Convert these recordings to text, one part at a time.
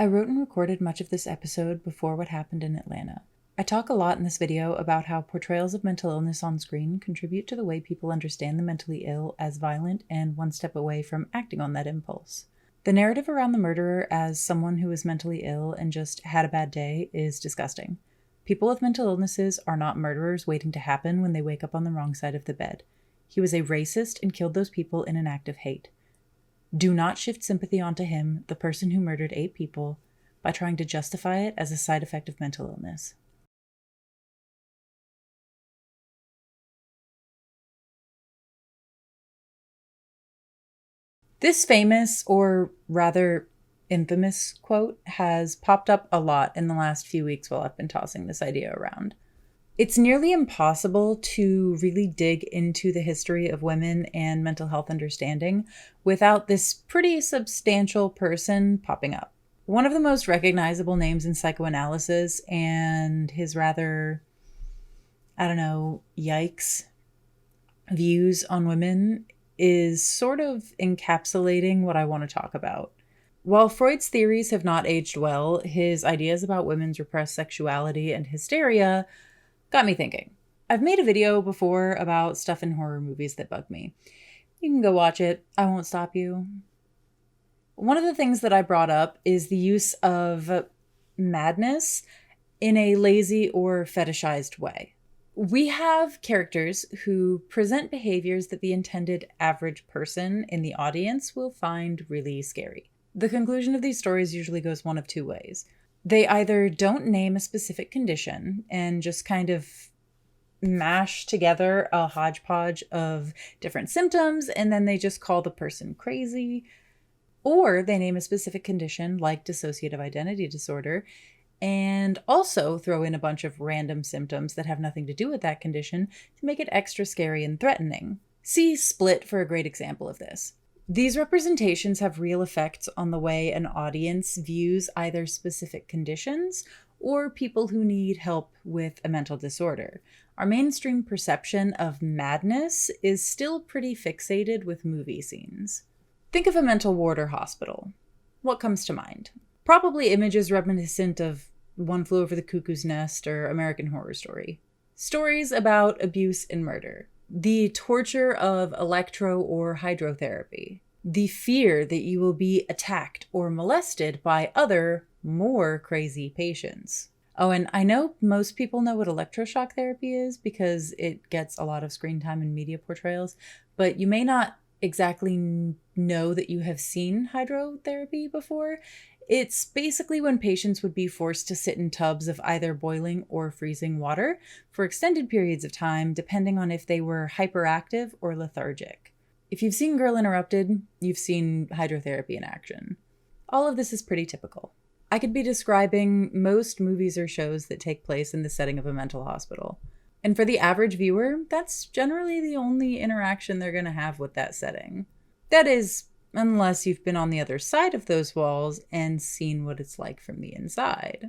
I wrote and recorded much of this episode before what happened in Atlanta. I talk a lot in this video about how portrayals of mental illness on screen contribute to the way people understand the mentally ill as violent and one step away from acting on that impulse. The narrative around the murderer as someone who is mentally ill and just had a bad day is disgusting. People with mental illnesses are not murderers waiting to happen when they wake up on the wrong side of the bed. He was a racist and killed those people in an act of hate. Do not shift sympathy onto him, the person who murdered 8 people, by trying to justify it as a side effect of mental illness. This famous, or rather infamous, quote has popped up a lot in the last few weeks while I've been tossing this idea around. It's nearly impossible to really dig into the history of women and mental health understanding without this pretty substantial person popping up. One of the most recognizable names in psychoanalysis and his rather, yikes views on women is sort of encapsulating what I want to talk about. While Freud's theories have not aged well, his ideas about women's repressed sexuality and hysteria got me thinking. I've made a video before about stuff in horror movies that bug me. You can go watch it. I won't stop you. One of the things that I brought up is the use of madness in a lazy or fetishized way. We have characters who present behaviors that the intended average person in the audience will find really scary. The conclusion of these stories usually goes one of 2 ways. They either don't name a specific condition and just kind of mash together a hodgepodge of different symptoms, and then they just call the person crazy, or they name a specific condition like dissociative identity disorder and also throw in a bunch of random symptoms that have nothing to do with that condition to make it extra scary and threatening. See Split for a great example of this. These representations have real effects on the way an audience views either specific conditions or people who need help with a mental disorder. Our mainstream perception of madness is still pretty fixated with movie scenes. Think of a mental ward or hospital. What comes to mind? Probably images reminiscent of One Flew Over the Cuckoo's Nest or American Horror Story. Stories about abuse and murder. The torture of electro or hydrotherapy. The fear that you will be attacked or molested by other, more crazy patients. Oh, and I know most people know what electroshock therapy is because it gets a lot of screen time in media portrayals, but you may not exactly know that you have seen hydrotherapy before. It's basically when patients would be forced to sit in tubs of either boiling or freezing water for extended periods of time, depending on if they were hyperactive or lethargic. If you've seen Girl Interrupted, you've seen hydrotherapy in action. All of this is pretty typical. I could be describing most movies or shows that take place in the setting of a mental hospital. And for the average viewer, that's generally the only interaction they're going to have with that setting. That is, unless you've been on the other side of those walls and seen what it's like from the inside.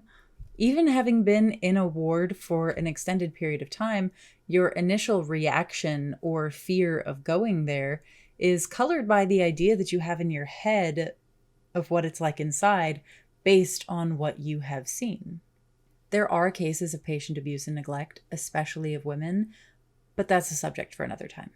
Even having been in a ward for an extended period of time, your initial reaction or fear of going there is colored by the idea that you have in your head of what it's like inside based on what you have seen. There are cases of patient abuse and neglect, especially of women, but that's a subject for another time.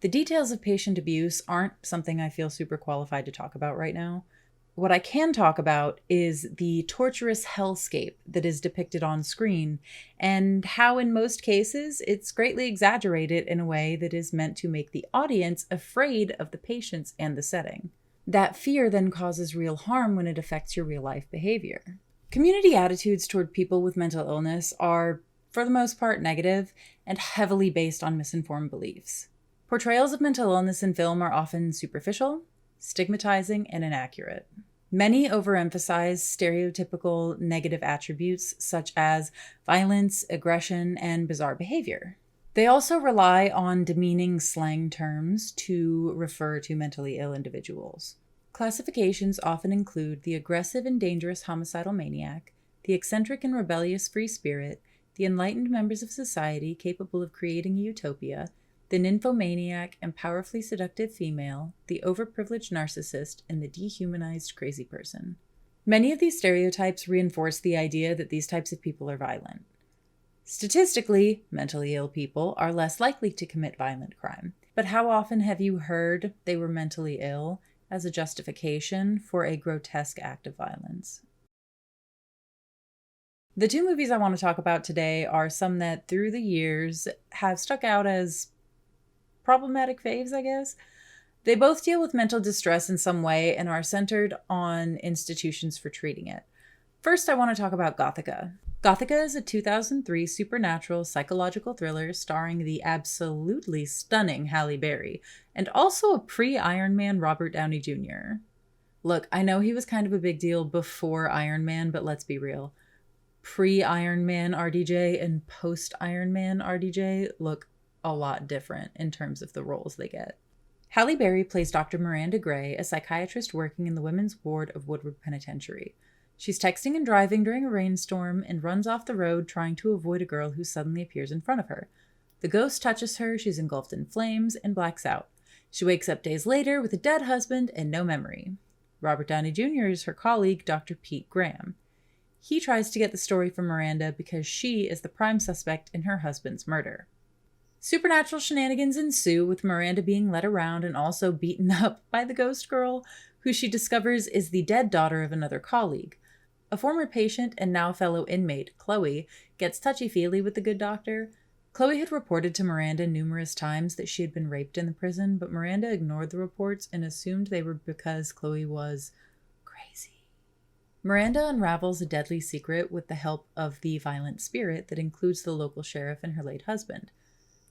The details of patient abuse aren't something I feel super qualified to talk about right now. What I can talk about is the torturous hellscape that is depicted on screen and how in most cases it's greatly exaggerated in a way that is meant to make the audience afraid of the patients and the setting. That fear then causes real harm when it affects your real life behavior. Community attitudes toward people with mental illness are, for the most part, negative and heavily based on misinformed beliefs. Portrayals of mental illness in film are often superficial, stigmatizing, and inaccurate. Many overemphasize stereotypical negative attributes such as violence, aggression, and bizarre behavior. They also rely on demeaning slang terms to refer to mentally ill individuals. Classifications often include the aggressive and dangerous homicidal maniac, the eccentric and rebellious free spirit, the enlightened members of society capable of creating a utopia, the nymphomaniac and powerfully seductive female, the overprivileged narcissist, and the dehumanized crazy person. Many of these stereotypes reinforce the idea that these types of people are violent. Statistically, mentally ill people are less likely to commit violent crime. But how often have you heard they were mentally ill as a justification for a grotesque act of violence? The two movies I want to talk about today are some that, through the years, have stuck out as problematic faves, I guess. They both deal with mental distress in some way and are centered on institutions for treating it. First, I want to talk about Gothika. Gothika is a 2003 supernatural psychological thriller starring the absolutely stunning Halle Berry, and also a pre-Iron Man Robert Downey Jr. Look, I know he was kind of a big deal before Iron Man, but let's be real. Pre-Iron Man RDJ and post-Iron Man RDJ look a lot different in terms of the roles they get. Halle Berry plays Dr. Miranda Gray, a psychiatrist working in the women's ward of Woodward Penitentiary. She's texting and driving during a rainstorm and runs off the road trying to avoid a girl who suddenly appears in front of her. The ghost touches her, she's engulfed in flames, and blacks out. She wakes up days later with a dead husband and no memory. Robert Downey Jr. is her colleague, Dr. Pete Graham. He tries to get the story from Miranda because she is the prime suspect in her husband's murder. Supernatural shenanigans ensue, with Miranda being led around and also beaten up by the ghost girl, who she discovers is the dead daughter of another colleague. A former patient and now fellow inmate, Chloe, gets touchy-feely with the good doctor. Chloe had reported to Miranda numerous times that she had been raped in the prison, but Miranda ignored the reports and assumed they were because Chloe was crazy. Miranda unravels a deadly secret with the help of the violent spirit that includes the local sheriff and her late husband.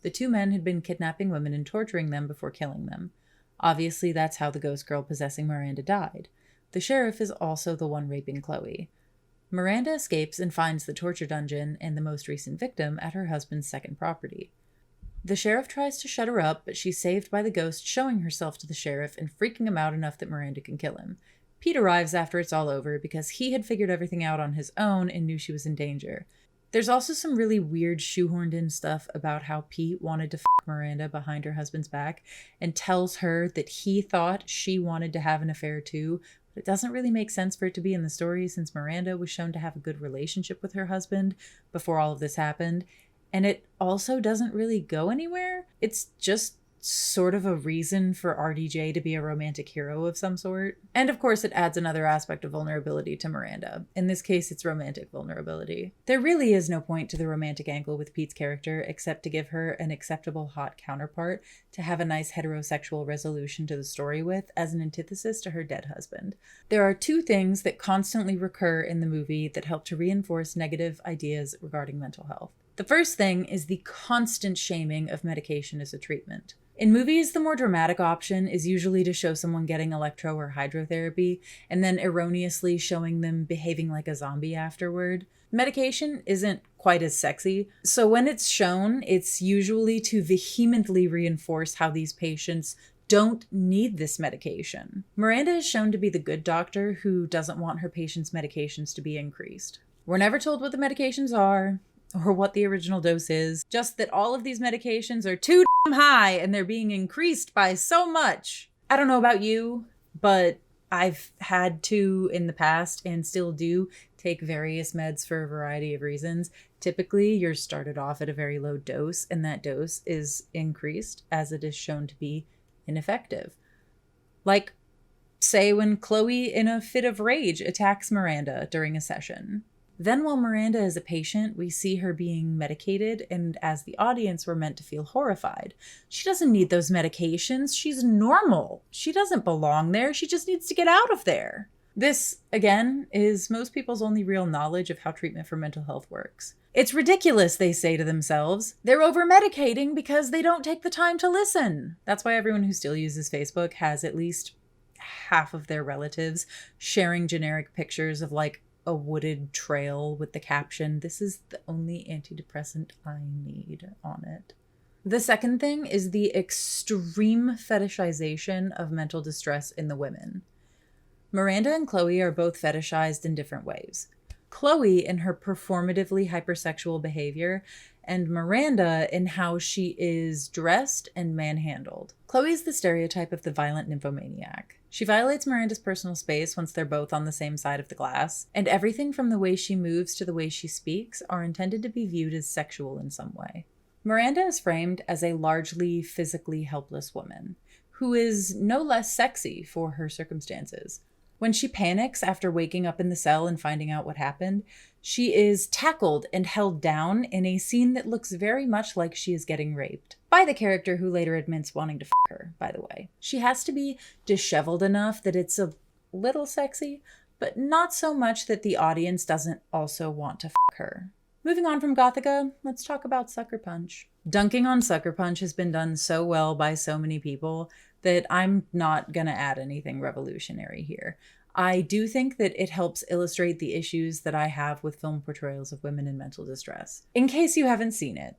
The two men had been kidnapping women and torturing them before killing them. Obviously, that's how the ghost girl possessing Miranda died. The sheriff is also the one raping Chloe. Miranda escapes and finds the torture dungeon and the most recent victim at her husband's second property. The sheriff tries to shut her up, but she's saved by the ghost showing herself to the sheriff and freaking him out enough that Miranda can kill him. Pete arrives after it's all over because he had figured everything out on his own and knew she was in danger. There's also some really weird shoehorned in stuff about how Pete wanted to f*** Miranda behind her husband's back and tells her that he thought she wanted to have an affair too, but it doesn't really make sense for it to be in the story since Miranda was shown to have a good relationship with her husband before all of this happened, and it also doesn't really go anywhere. It's just sort of a reason for RDJ to be a romantic hero of some sort. And of course, it adds another aspect of vulnerability to Miranda. In this case, it's romantic vulnerability. There really is no point to the romantic angle with Pete's character except to give her an acceptable hot counterpart to have a nice heterosexual resolution to the story with as an antithesis to her dead husband. There are two things that constantly recur in the movie that help to reinforce negative ideas regarding mental health. The first thing is the constant shaming of medication as a treatment. In movies, the more dramatic option is usually to show someone getting electro or hydrotherapy and then erroneously showing them behaving like a zombie afterward. Medication isn't quite as sexy, so when it's shown, it's usually to vehemently reinforce how these patients don't need this medication. Miranda is shown to be the good doctor who doesn't want her patients' medications to be increased. We're never told what the medications are, or what the original dose is, just that all of these medications are too damn high and they're being increased by so much. I don't know about you, but I've had to in the past and still do take various meds for a variety of reasons. Typically, you're started off at a very low dose and that dose is increased as it is shown to be ineffective. Like, say when Chloe in a fit of rage attacks Miranda during a session. Then while Miranda is a patient, we see her being medicated, and as the audience, we're meant to feel horrified. She doesn't need those medications. She's normal. She doesn't belong there. She just needs to get out of there. This, again, is most people's only real knowledge of how treatment for mental health works. It's ridiculous, they say to themselves. They're over-medicating because they don't take the time to listen. That's why everyone who still uses Facebook has at least half of their relatives sharing generic pictures of, like, a wooded trail with the caption, "This is the only antidepressant I need" on it. The second thing is the extreme fetishization of mental distress in the women. Miranda and Chloe are both fetishized in different ways. Chloe in her performatively hypersexual behavior, and Miranda in how she is dressed and manhandled. Chloe is the stereotype of the violent nymphomaniac. She violates Miranda's personal space once they're both on the same side of the glass, and everything from the way she moves to the way she speaks are intended to be viewed as sexual in some way. Miranda is framed as a largely physically helpless woman, who is no less sexy for her circumstances. When she panics after waking up in the cell and finding out what happened, she is tackled and held down in a scene that looks very much like she is getting raped. By the character who later admits wanting to f her, by the way. She has to be disheveled enough that it's a little sexy, but not so much that the audience doesn't also want to f her. Moving on from Gothika, let's talk about Sucker Punch. Dunking on Sucker Punch has been done so well by so many people that I'm not gonna add anything revolutionary here. I do think that it helps illustrate the issues that I have with film portrayals of women in mental distress. In case you haven't seen it,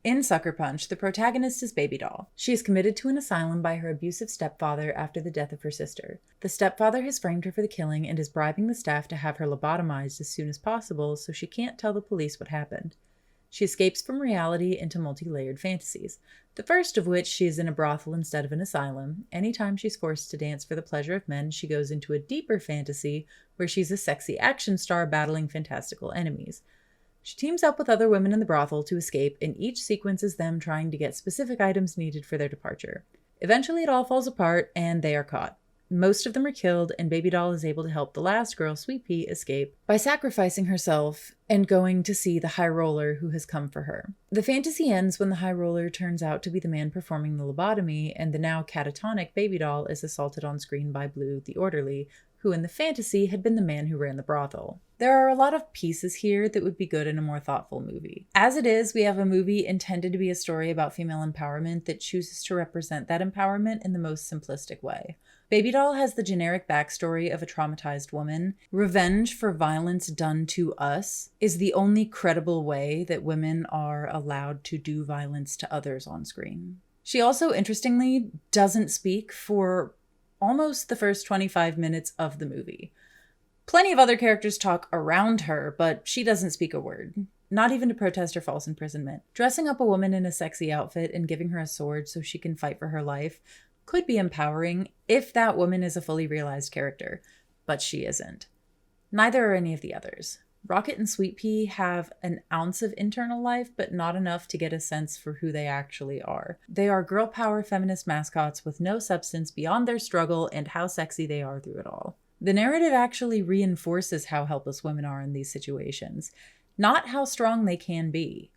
in Sucker Punch, the protagonist is Baby Doll. She is committed to an asylum by her abusive stepfather after the death of her sister. The stepfather has framed her for the killing and is bribing the staff to have her lobotomized as soon as possible so she can't tell the police what happened. She escapes from reality into multi-layered fantasies, the first of which she is in a brothel instead of an asylum. Anytime she's forced to dance for the pleasure of men, she goes into a deeper fantasy where she's a sexy action star battling fantastical enemies. She teams up with other women in the brothel to escape, and each sequence is them trying to get specific items needed for their departure. Eventually it all falls apart, and they are caught. Most of them are killed, and Baby Doll is able to help the last girl, Sweet Pea, escape by sacrificing herself and going to see the High Roller who has come for her. The fantasy ends when the High Roller turns out to be the man performing the lobotomy, and the now catatonic Baby Doll is assaulted on screen by Blue, the orderly, who in the fantasy had been the man who ran the brothel. There are a lot of pieces here that would be good in a more thoughtful movie. As it is, we have a movie intended to be a story about female empowerment that chooses to represent that empowerment in the most simplistic way. Baby Doll has the generic backstory of a traumatized woman. Revenge for violence done to us is the only credible way that women are allowed to do violence to others on screen. She also, interestingly, doesn't speak for almost the first 25 minutes of the movie. Plenty of other characters talk around her, but she doesn't speak a word. Not even to protest her false imprisonment. Dressing up a woman in a sexy outfit and giving her a sword so she can fight for her life could be empowering if that woman is a fully realized character, but she isn't. Neither are any of the others. Rocket and Sweet Pea have an ounce of internal life, but not enough to get a sense for who they actually are. They are girl power feminist mascots with no substance beyond their struggle and how sexy they are through it all. The narrative actually reinforces how helpless women are in these situations, not how strong they can be.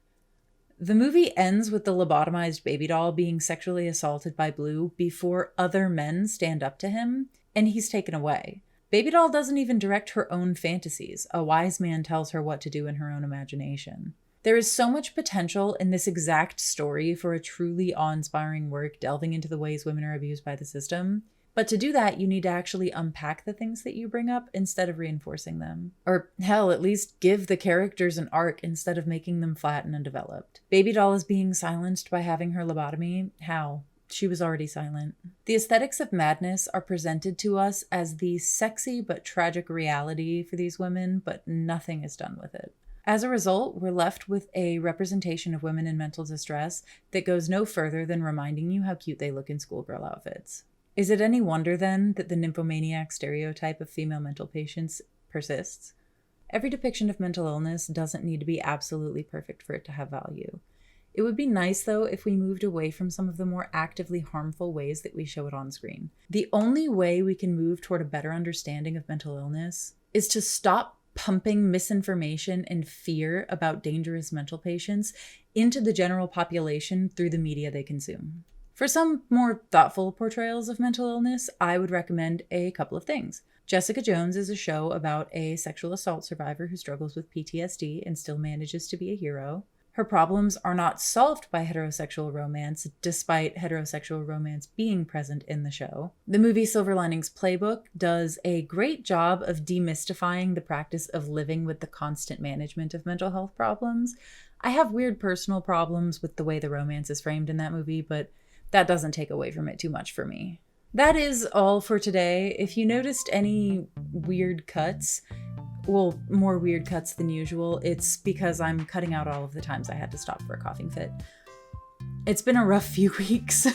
The movie ends with the lobotomized Baby Doll being sexually assaulted by Blue before other men stand up to him, and he's taken away. Baby Doll doesn't even direct her own fantasies. A wise man tells her what to do in her own imagination. There is so much potential in this exact story for a truly awe-inspiring work delving into the ways women are abused by the system. But to do that, you need to actually unpack the things that you bring up instead of reinforcing them. Or hell, at least give the characters an arc instead of making them flat and undeveloped. Baby Doll is being silenced by having her lobotomy. How? She was already silent. The aesthetics of madness are presented to us as the sexy but tragic reality for these women, but nothing is done with it. As a result, we're left with a representation of women in mental distress that goes no further than reminding you how cute they look in schoolgirl outfits. Is it any wonder, then, that the nymphomaniac stereotype of female mental patients persists? Every depiction of mental illness doesn't need to be absolutely perfect for it to have value. It would be nice, though, if we moved away from some of the more actively harmful ways that we show it on screen. The only way we can move toward a better understanding of mental illness is to stop pumping misinformation and fear about dangerous mental patients into the general population through the media they consume. For some more thoughtful portrayals of mental illness, I would recommend a couple of things. Jessica Jones is a show about a sexual assault survivor who struggles with PTSD and still manages to be a hero. Her problems are not solved by heterosexual romance, despite heterosexual romance being present in the show. The movie Silver Linings Playbook does a great job of demystifying the practice of living with the constant management of mental health problems. I have weird personal problems with the way the romance is framed in that movie, but that doesn't take away from it too much for me. That is all for today. If you noticed any weird cuts, well, more weird cuts than usual, it's because I'm cutting out all of the times I had to stop for a coughing fit. It's been a rough few weeks.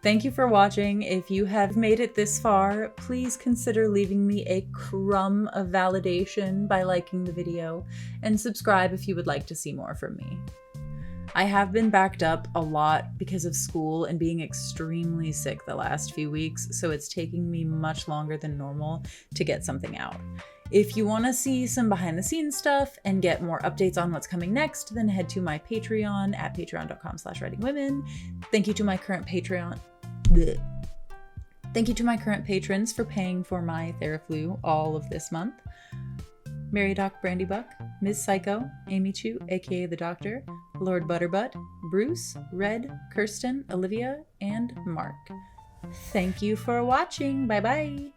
Thank you for watching. If you have made it this far, please consider leaving me a crumb of validation by liking the video, and subscribe if you would like to see more from me. I have been backed up a lot because of school and being extremely sick the last few weeks, so it's taking me much longer than normal to get something out. If you want to see some behind the scenes stuff and get more updates on what's coming next, then head to my Patreon at patreon.com/writingwomen. Thank you to my current Thank you to my current patrons for paying for my Theraflu all of this month. Mary Doc Brandy Buck, Ms. Psycho, Amy Chu, aka The Doctor, Lord Butterbutt, Bruce, Red, Kirsten, Olivia, and Mark. Thank you for watching. Bye bye.